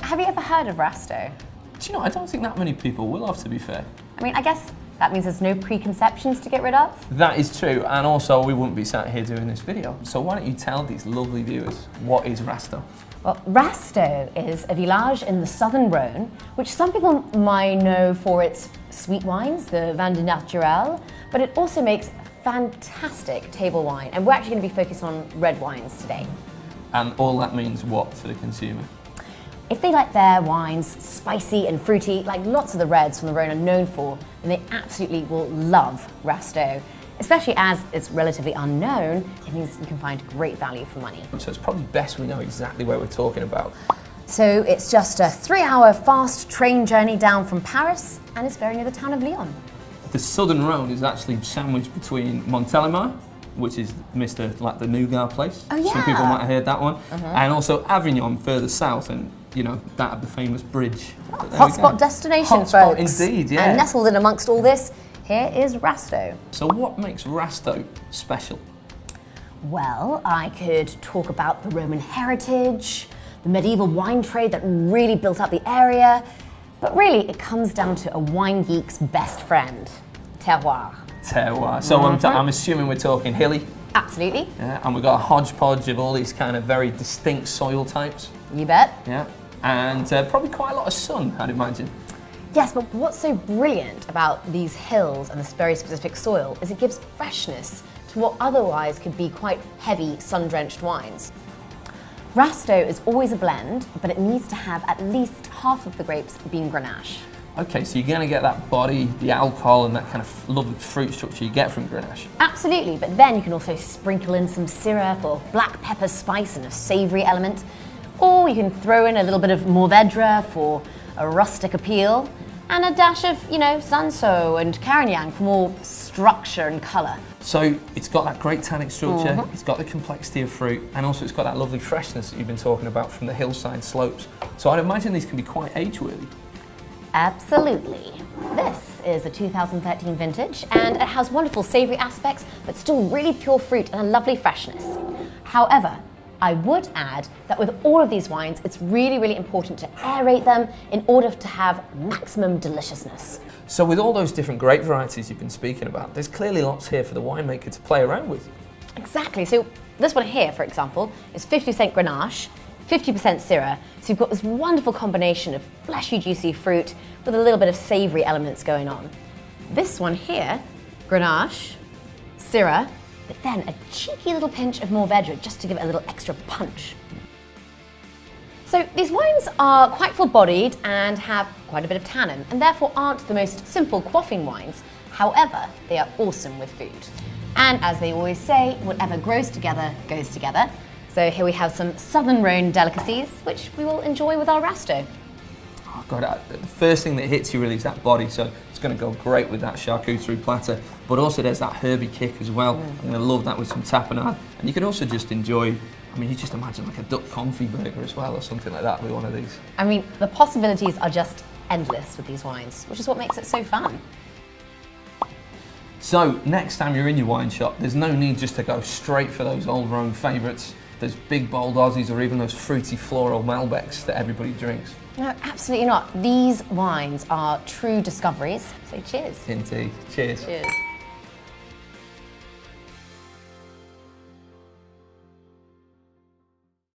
have you ever heard of Rasteau? Do you know, I don't think that many people will have, to be fair. I mean, I guess that means there's no preconceptions to get rid of. That is true, and also we wouldn't be sat here doing this video. So why don't you tell these lovely viewers, what is Rasteau? Well, Rasteau is a village in the southern Rhône, which some people might know for its sweet wines, the vin de naturel, but it also makes fantastic table wine, and we're actually going to be focused on red wines today. And all that means what for the consumer? If they like their wines spicy and fruity, like lots of the reds from the Rhône are known for, then they absolutely will love Rasteau. Especially as it's relatively unknown, it means you can find great value for money. So it's probably best we know exactly where we're talking about. So it's just a 3-hour fast train journey down from Paris, and it's very near the town of Lyon. The southern Rhône is actually sandwiched between Montélimar, which is like the nougat place. Oh yeah. Some people might have heard that one. And also Avignon further south, and you know, that of the famous bridge. Hotspot destination, folks. Hotspot indeed, yeah. And nestled in amongst all this, here is Rasteau. So what makes Rasteau special? Well, I could talk about the Roman heritage, the medieval wine trade that really built up the area, but really it comes down to a wine geek's best friend, terroir. Terroir. So I'm assuming we're talking hilly. Absolutely. Yeah, and we've got a hodgepodge of all these kind of very distinct soil types. You bet. Yeah, and probably quite a lot of sun, I'd imagine. Yes, but what's so brilliant about these hills and this very specific soil is it gives freshness to what otherwise could be quite heavy, sun-drenched wines. Rasteau is always a blend, but it needs to have at least half of the grapes being Grenache. Okay, so you're going to get that body, the alcohol, and that kind of lovely fruit structure you get from Grenache. Absolutely, but then you can also sprinkle in some Syrah for black pepper spice and a savoury element, or you can throw in a little bit of Mourvèdre for a rustic appeal, and a dash of, Cinsault and Carignan for more structure and colour. So it's got that great tannic structure, it's got the complexity of fruit, and also it's got that lovely freshness that you've been talking about from the hillside slopes. So I'd imagine these can be quite age-worthy. Absolutely. This is a 2013 vintage, and it has wonderful savoury aspects, but still really pure fruit and a lovely freshness. However, I would add that with all of these wines, it's really, really important to aerate them in order to have maximum deliciousness. So with all those different grape varieties you've been speaking about, there's clearly lots here for the winemaker to play around with. Exactly. So this one here, for example, is 50% Grenache, 50% Syrah. So you've got this wonderful combination of fleshy, juicy fruit with a little bit of savoury elements going on. This one here, Grenache, Syrah, but then a cheeky little pinch of Mourvèdre just to give it a little extra punch. So these wines are quite full-bodied and have quite a bit of tannin, and therefore aren't the most simple quaffing wines. However, they are awesome with food. And as they always say, whatever grows together, goes together. So here we have some Southern Rhône delicacies, which we will enjoy with our Rasteau. Oh God, the first thing that hits you really is that body, so it's going to go great with that charcuterie platter, but also there's that herby kick as well. I'm going to love that with some tapenade, and you can also just enjoy, I mean, you just imagine like a duck confit burger as well, or something like that with one of these. I mean, the possibilities are just endless with these wines, which is what makes it so fun. So next time you're in your wine shop, there's no need just to go straight for those old Rhône favourites. There's big bold Aussies or even those fruity floral Malbecs that everybody drinks. No, absolutely not. These wines are true discoveries. So cheers. Indeed. Cheers. Cheers.